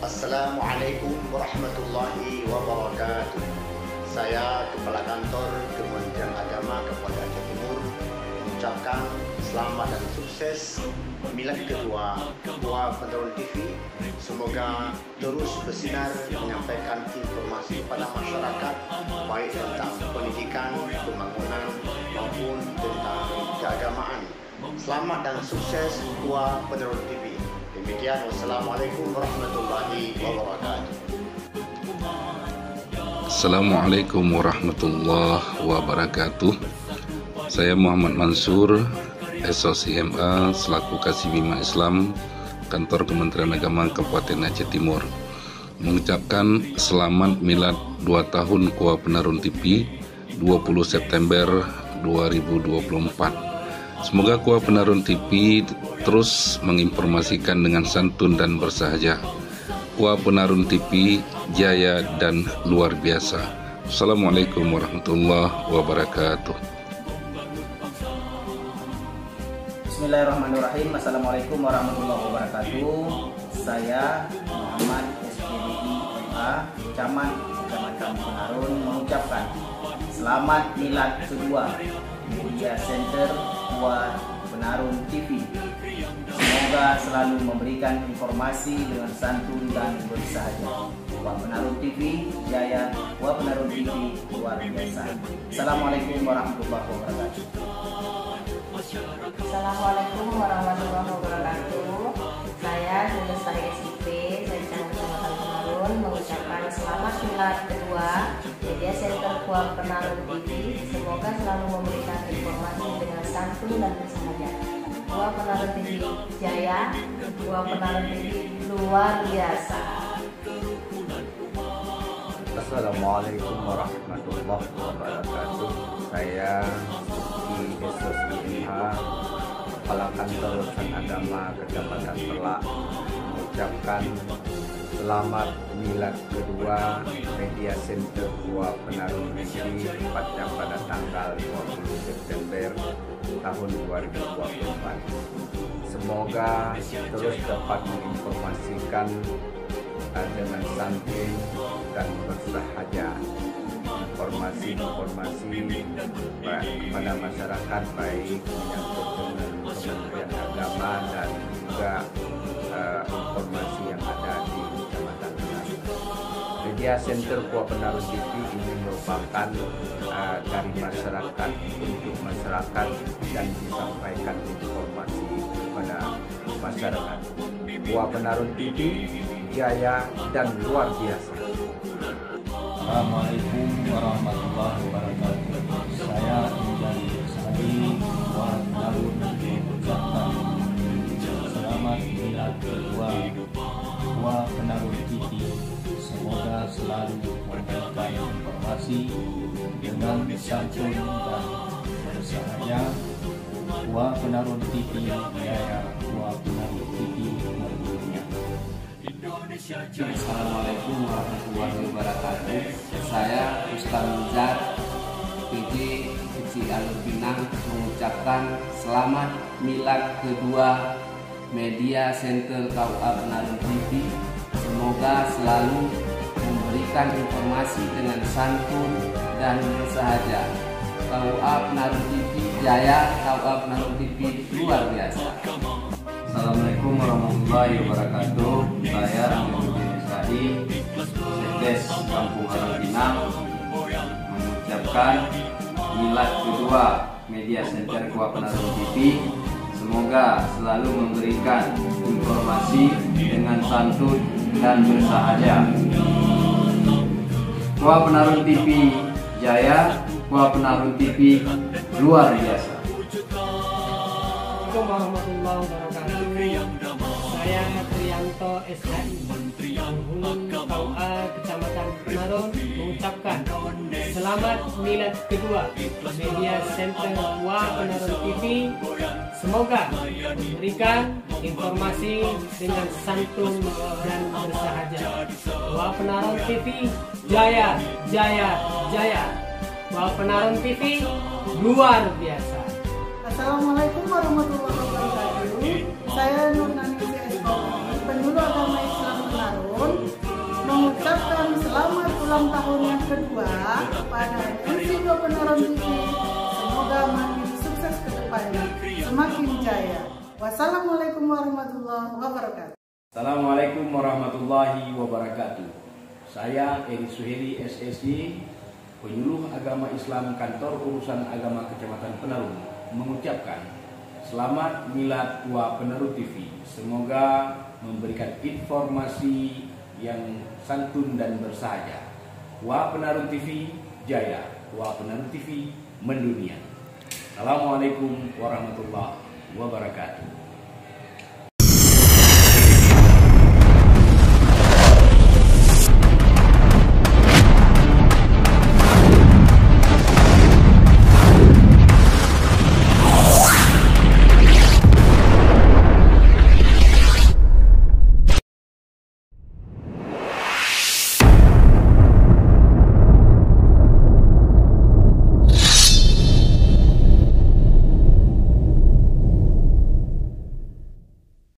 Assalamualaikum warahmatullahi wabarakatuh. Saya Kepala Kantor Kementerian Agama Kabupaten Aceh Timur mengucapkan selamat dan sukses milad kedua Ketua Penerun TV. Semoga terus bersinar menyampaikan informasi kepada masyarakat baik tentang pendidikan, pembangunan maupun tentang keagamaan. Selamat dan sukses Ketua Penerun TV. Demikian, wassalamualaikum warahmatullahi wabarakatuh. Assalamualaikum warahmatullahi wabarakatuh. Saya Muhammad Mansur, SOCMA selaku Kasih Bima Islam Kantor Kementerian Agama Kabupaten Aceh Timur, mengucapkan selamat milad 2 tahun Kua Penarun TV 20 September 2024. Semoga Kua Penarun TV terus menginformasikan dengan santun dan bersahaja. Kua Penarun TV jaya dan luar biasa. Assalamualaikum warahmatullahi wabarakatuh. Bismillahirrahmanirrahim. Assalamualaikum warahmatullahi wabarakatuh. Saya Muhammad SPDI MA, Camat Kecamatan Penarun, mengucapkan selamat milad kedua Media Center Kua Penarun TV. Semoga selalu memberikan informasi dengan santun dan bersahaja. Kua Penarun TV jaya, Kua Penarun TV luar biasa. Assalamualaikum warahmatullahi wabarakatuh. Assalamualaikum warahmatullahi wabarakatuh. Saya Julius Tari SIP, dari Kecamatan Penarun, mengucapkan selamat milad kedua Media Center Kua Penarun TV. Semoga selalu memberikan informasi dengan santun dan bersahaja. Kua Penarun TV jaya, Kua Penarun TV luar biasa. Assalamualaikum warahmatullahi wabarakatuh. Saya di SOCMA Kepala Kantor Urusan Agama Kecamatan Pelak mengucapkan selamat milad kedua Media Center Kua Penarun TV tepatnya pada tanggal 20 September tahun 2024. Semoga terus dapat menginformasikan dengan santun dan bersahaja informasi kepada masyarakat, baik menyangkut dengan Kementerian Agama dan juga informasi yang ada di Kecamatan Penarun. Media Center Kua Penarun TV ini merupakan dari masyarakat untuk masyarakat dan disampaikan informasi kepada masyarakat. Kua Penarun TV jaya dan luar biasa. Assalamualaikum warahmatullahi wabarakatuh. Saya Injani Sari, Kua Penarun mengucapkan selamat milad kedua Kua Penarun TV. Semoga selalu memberikan informasi dengan santun dan bersahaja. Kua Penarun TV jaya, Kua Penarun TV mendunia. Assalamualaikum warahmatullahi wabarakatuh. Saya Ustaz Muzar PJ Kecil Alur Pinang mengucapkan selamat milad kedua Media Center KUA Penarun TV. Semoga selalu memberikan informasi dengan santun dan bersahaja. KUA Penarun TV jaya, KUA Penarun TV luar biasa. Assalamualaikum warahmatullahi wabarakatuh. Saya Ahmad Sadi, Sekdes Kampung Alur Pinang, mengucapkan milad kedua Media Center Kua Penarun TV. Semoga selalu memberikan informasi dengan santun dan bersahaja. Kua Penarun TV jaya, Kua Penarun TV luar biasa. Assalamualaikum warahmatullahi wabarakatuh. Saya Trianto SHI, penghulu KUA Kecamatan Penarun, mengucapkan selamat milad kedua Media Center Kua Penarun TV. Semoga memberikan informasi dengan santun dan bersahaja. Kua Penarun TV jaya, jaya, jaya. Kua Penarun TV luar biasa. Assalamualaikum warahmatullahi wabarakatuh. Saya Nur Nani, penghulu agama Islam Penarun, semakin jaya. Wassalamualaikum warahmatullahi wabarakatuh. Assalamualaikum warahmatullahi wabarakatuh. Saya Eri Suheri SSI, penyuluh agama Islam Kantor Urusan Agama Kecamatan Penarung, mengucapkan selamat Milad Wa Penaru TV. Semoga memberikan informasi yang santun dan bersahaja. Wa Penaru TV jaya, Wa Penaru TV mendunia. Assalamualaikum warahmatullahi wabarakatuh.